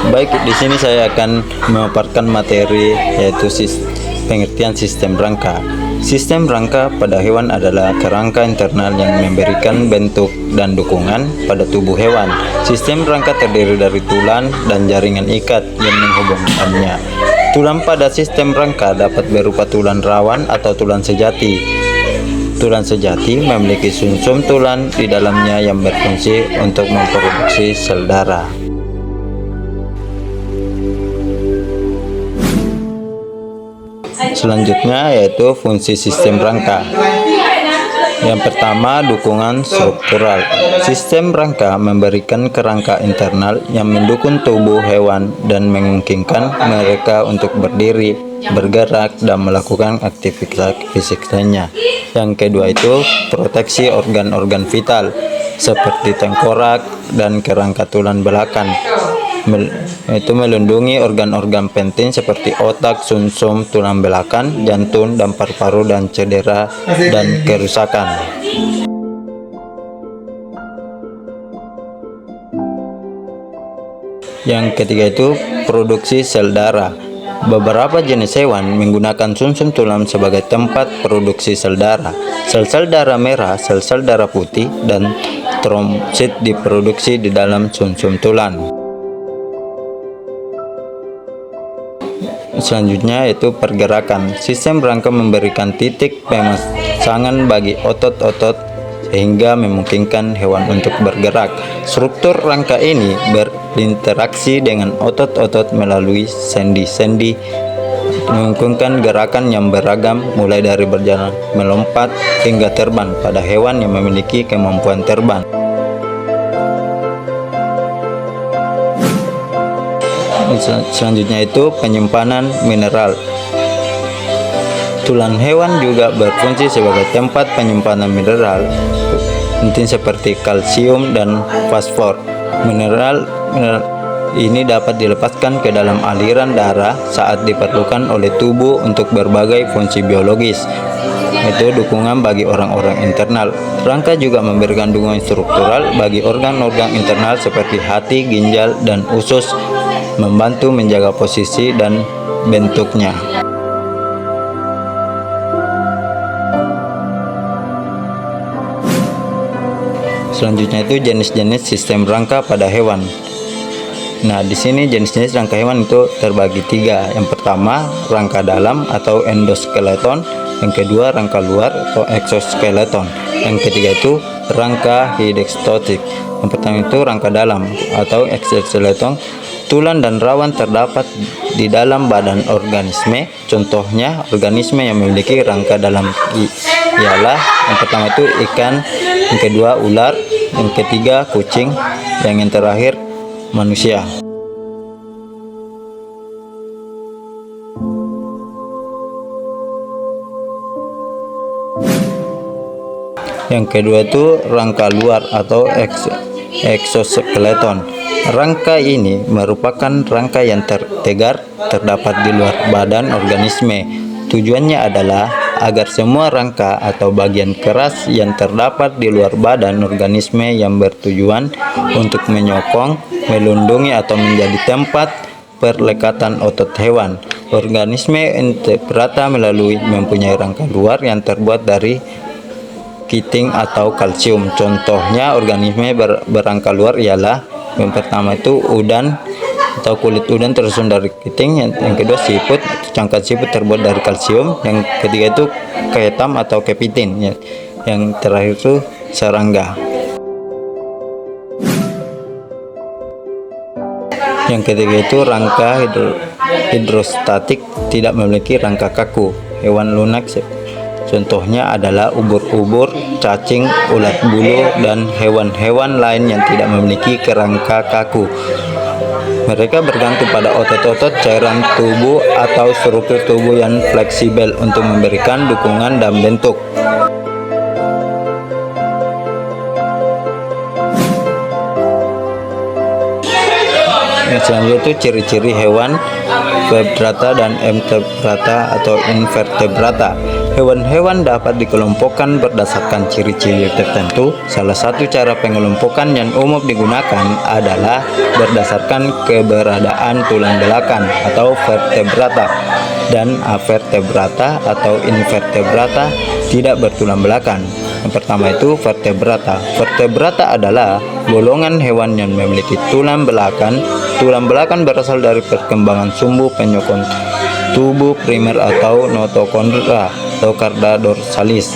Baik, di sini saya akan memaparkan materi yaitu pengertian sistem rangka. Sistem rangka pada hewan adalah kerangka internal yang memberikan bentuk dan dukungan pada tubuh hewan. Sistem rangka terdiri dari tulang dan jaringan ikat yang menghubungkannya. Tulang pada sistem rangka dapat berupa tulang rawan atau tulang sejati. Tulang sejati memiliki sumsum tulang di dalamnya yang berfungsi untuk memproduksi sel darah. Selanjutnya yaitu fungsi sistem rangka. Yang pertama, dukungan struktural. Sistem rangka memberikan kerangka internal yang mendukung tubuh hewan dan memungkinkan mereka untuk berdiri, bergerak, dan melakukan aktivitas fisik lainnya. Yang kedua itu proteksi organ-organ vital seperti tengkorak dan kerangka tulang belakang. Itu melindungi organ-organ penting seperti otak, sumsum, tulang belakang, jantung, dan paru-paru dan cedera dan kerusakan. Yang ketiga itu produksi sel darah. Beberapa jenis hewan menggunakan sumsum tulang sebagai tempat produksi sel darah. Sel-sel darah merah, sel-sel darah putih, dan trombosit diproduksi di dalam sumsum tulang. Selanjutnya yaitu pergerakan. Sistem rangka memberikan titik pemasangan bagi otot-otot sehingga memungkinkan hewan untuk bergerak. Struktur rangka ini berinteraksi dengan otot-otot melalui sendi-sendi, memungkinkan gerakan yang beragam mulai dari berjalan, melompat, hingga terbang pada hewan yang memiliki kemampuan terbang. Selanjutnya itu penyimpanan mineral. Tulang hewan juga berfungsi sebagai tempat penyimpanan mineral penting seperti kalsium dan fosfor. Mineral ini dapat dilepaskan ke dalam aliran darah saat diperlukan oleh tubuh untuk berbagai fungsi biologis. Itu dukungan bagi orang-orang internal. Rangka juga memberikan dukungan struktural bagi organ-organ internal seperti hati, ginjal, dan usus, membantu menjaga posisi dan bentuknya. Selanjutnya itu jenis-jenis sistem rangka pada hewan. Nah, di sini jenis-jenis rangka hewan itu terbagi tiga. Yang pertama, rangka dalam atau endoskeleton. Yang kedua, rangka luar atau exoskeleton. Yang ketiga itu rangka hidekstotik. Yang pertama itu rangka dalam atau exoskeleton. Tulang dan rawan terdapat di dalam badan organisme. Contohnya organisme yang memiliki rangka dalam ialah yang pertama itu ikan, yang kedua ular, yang ketiga kucing, yang terakhir manusia. Yang kedua itu rangka luar atau exoskeleton. Rangka ini merupakan rangka yang tegar terdapat di luar badan organisme. Tujuannya adalah agar semua rangka atau bagian keras yang terdapat di luar badan organisme yang bertujuan untuk menyokong, melindungi, atau menjadi tempat perlekatan otot hewan. Organisme invertebrata mempunyai rangka luar yang terbuat dari kiting atau kalsium. Contohnya organisme berangka luar ialah yang pertama itu udang atau kulit udang tersusun dari kiting, yang kedua siput, cangkang siput terbuat dari kalsium, yang ketiga itu ketam atau kepiting, yang terakhir itu serangga. Yang ketiga itu rangka hidrostatik, tidak memiliki rangka kaku. Hewan lunak contohnya adalah ubur-ubur, cacing, ulat bulu, dan hewan-hewan lain yang tidak memiliki kerangka kaku. Mereka bergantung pada otot-otot, cairan tubuh, atau struktur tubuh yang fleksibel untuk memberikan dukungan dan bentuk. Yang selanjutnya itu ciri-ciri hewan vertebrata dan invertebrata. Hewan-hewan dapat dikelompokkan berdasarkan ciri-ciri tertentu. Salah satu cara pengelompokan yang umum digunakan adalah berdasarkan keberadaan tulang belakang atau vertebrata dan avertebrata atau invertebrata tidak bertulang belakang. Yang pertama itu vertebrata. Vertebrata adalah golongan hewan yang memiliki tulang belakang. Tulang belakang berasal dari perkembangan sumbu penyokong tubuh primer atau notokondra atau carda dorsalis.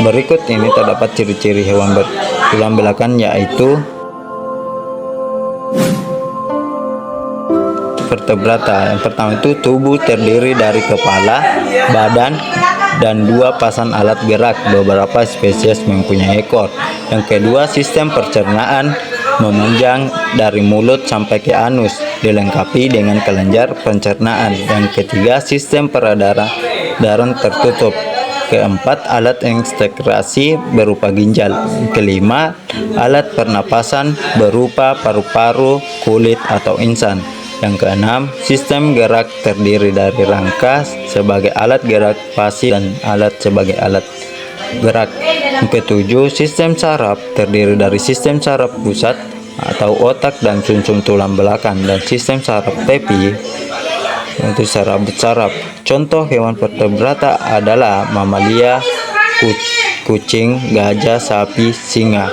Berikut ini terdapat ciri-ciri hewan bertulang belakang, yaitu vertebrata. Yang pertama itu tubuh terdiri dari kepala, badan, dan dua pasang alat gerak. Beberapa spesies mempunyai ekor. Yang kedua, sistem pencernaan memanjang dari mulut sampai ke anus, dilengkapi dengan kelenjar pencernaan. Yang ketiga, sistem peredaran tertutup. Keempat, alat ekstreksi berupa ginjal. Kelima, alat pernapasan berupa paru-paru, kulit, atau insan. Yang keenam, sistem gerak terdiri dari rangka sebagai alat gerak pasif dan alat sebagai alat gerak. Yang ketujuh, sistem saraf terdiri dari sistem saraf pusat atau otak dan sumsum tulang belakang, dan sistem saraf tepi yaitu saraf. Contoh hewan vertebrata adalah mamalia, kucing, gajah, sapi, singa,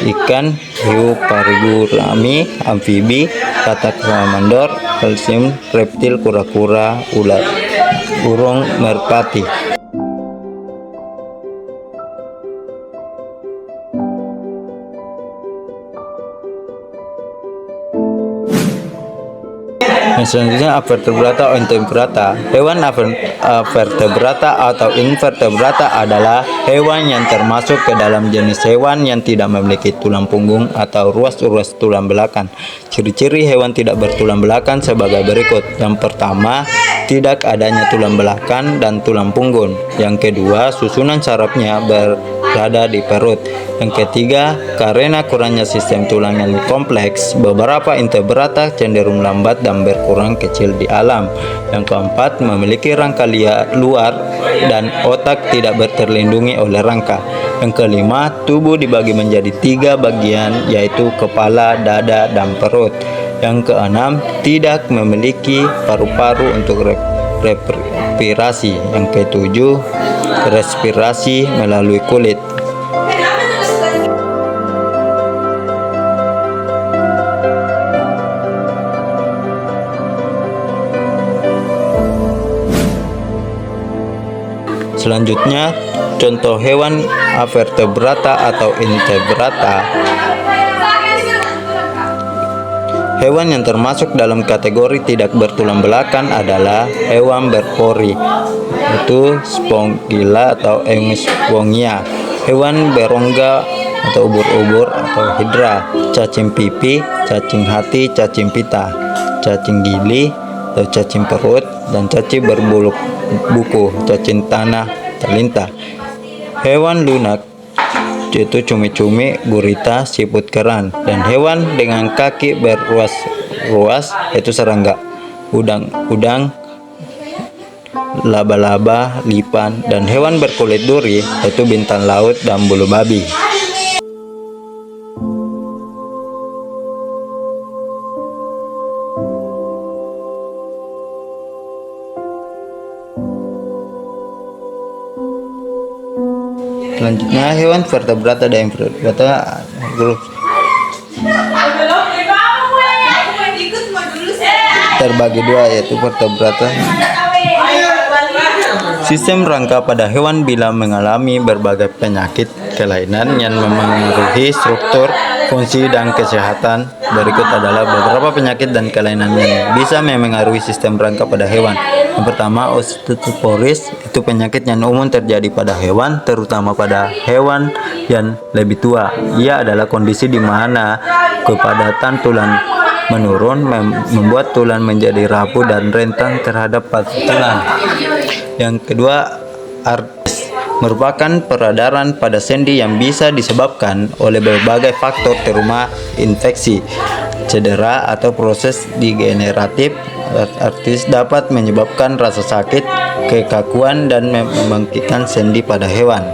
ikan, hiu, parigurami, amfibi, katak salamandor, kalsium, reptil, kura-kura, ular, burung merpati. Selanjutnya avertebrata atau invertebrata. Hewan avertebrata atau invertebrata adalah hewan yang termasuk ke dalam jenis hewan yang tidak memiliki tulang punggung atau ruas-ruas tulang belakang. Ciri-ciri hewan tidak bertulang belakang sebagai berikut. Yang pertama, tidak adanya tulang belakang dan tulang punggung. Yang kedua, susunan sarafnya berada di perut. Yang ketiga, karena kurangnya sistem tulang yang kompleks, beberapa invertebrata cenderung lambat dan berkurang kecil di alam. Yang keempat, memiliki rangka luar dan otak tidak terlindungi oleh rangka. Yang kelima, tubuh dibagi menjadi 3 bagian, yaitu kepala, dada, dan perut. Yang keenam, tidak memiliki paru-paru untuk respirasi. Yang ketujuh, respirasi melalui kulit. Selanjutnya, contoh hewan avertebrata atau invertebrata. Hewan yang termasuk dalam kategori tidak bertulang belakang adalah hewan berpori, yaitu Spongyla atau Eumspongia, hewan berongga atau ubur-ubur atau hidra, cacing pipi, cacing hati, cacing pita, cacing gili atau cacing perut, dan cacing berbulu buku, cacing tanah terlintah. Hewan lunak yaitu cumi-cumi, gurita, siput kerang, dan hewan dengan kaki berruas-ruas yaitu serangga, udang, laba-laba, lipan, dan hewan berkulit duri yaitu bintang laut dan bulu babi. Selanjutnya, hewan vertebrata dan invertebrata grup terbagi dua, yaitu vertebrata. Sistem rangka pada hewan bila mengalami berbagai penyakit kelainan yang memengaruhi struktur, fungsi, dan kesehatan. Berikut adalah beberapa penyakit dan kelainan yang bisa memengaruhi sistem rangka pada hewan. Yang pertama, osteoporosis, itu penyakit yang umum terjadi pada hewan, terutama pada hewan yang lebih tua. Ia adalah kondisi di mana kepadatan tulang menurun, membuat tulang menjadi rapuh dan rentan terhadap patah tulang. Yang kedua, artritis, merupakan peradangan pada sendi yang bisa disebabkan oleh berbagai faktor, terutama infeksi, cedera, atau proses degeneratif. Artritis dapat menyebabkan rasa sakit, kekakuan dan membangkitkan sendi pada hewan.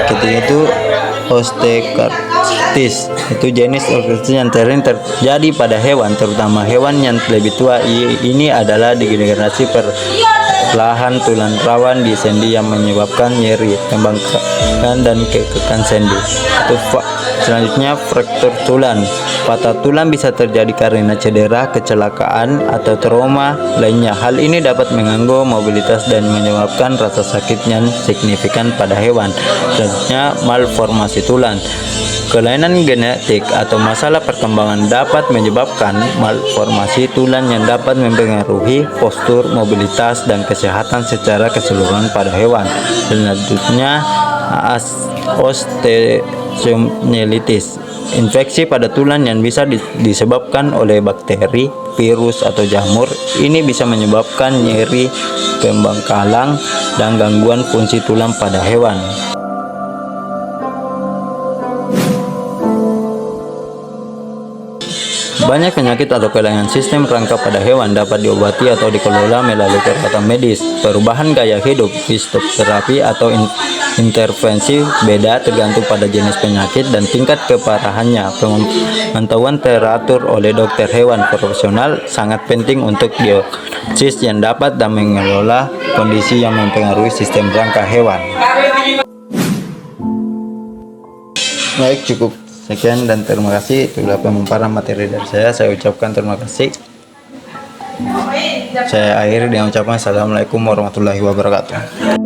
Ketiga itu osteoartritis, itu jenis artritis yang sering terjadi pada hewan, terutama hewan yang lebih tua. Ini adalah degenerasi perlahan tulang rawan di sendi yang menyebabkan nyeri, pembengkakan dan kekakan sendi. Selanjutnya fraktur tulang. Patah tulang bisa terjadi karena cedera, kecelakaan, atau trauma lainnya. Hal ini dapat mengganggu mobilitas dan menyebabkan rasa sakit yang signifikan pada hewan. Selanjutnya malformasi tulang. Kelainan genetik atau masalah perkembangan dapat menyebabkan malformasi tulang yang dapat mempengaruhi postur, mobilitas, dan kesehatan secara keseluruhan pada hewan. Selanjutnya osteomyelitis, infeksi pada tulang yang bisa disebabkan oleh bakteri, virus, atau jamur. Ini bisa menyebabkan nyeri, pembengkakan, dan gangguan fungsi tulang pada hewan. Banyak penyakit atau kelainan sistem rangka pada hewan dapat diobati atau dikelola melalui perawatan medis. Perubahan gaya hidup, fisioterapi, atau intervensi beda tergantung pada jenis penyakit dan tingkat keparahannya. Pemantauan teratur oleh dokter hewan profesional sangat penting untuk diagnosis yang dapat dan mengelola kondisi yang mempengaruhi sistem rangka hewan. Baik, cukup sekian dan terima kasih. Itulah pemaparan materi dari saya. Saya ucapkan terima kasih. Saya akhiri dengan ucapan assalamualaikum warahmatullahi wabarakatuh.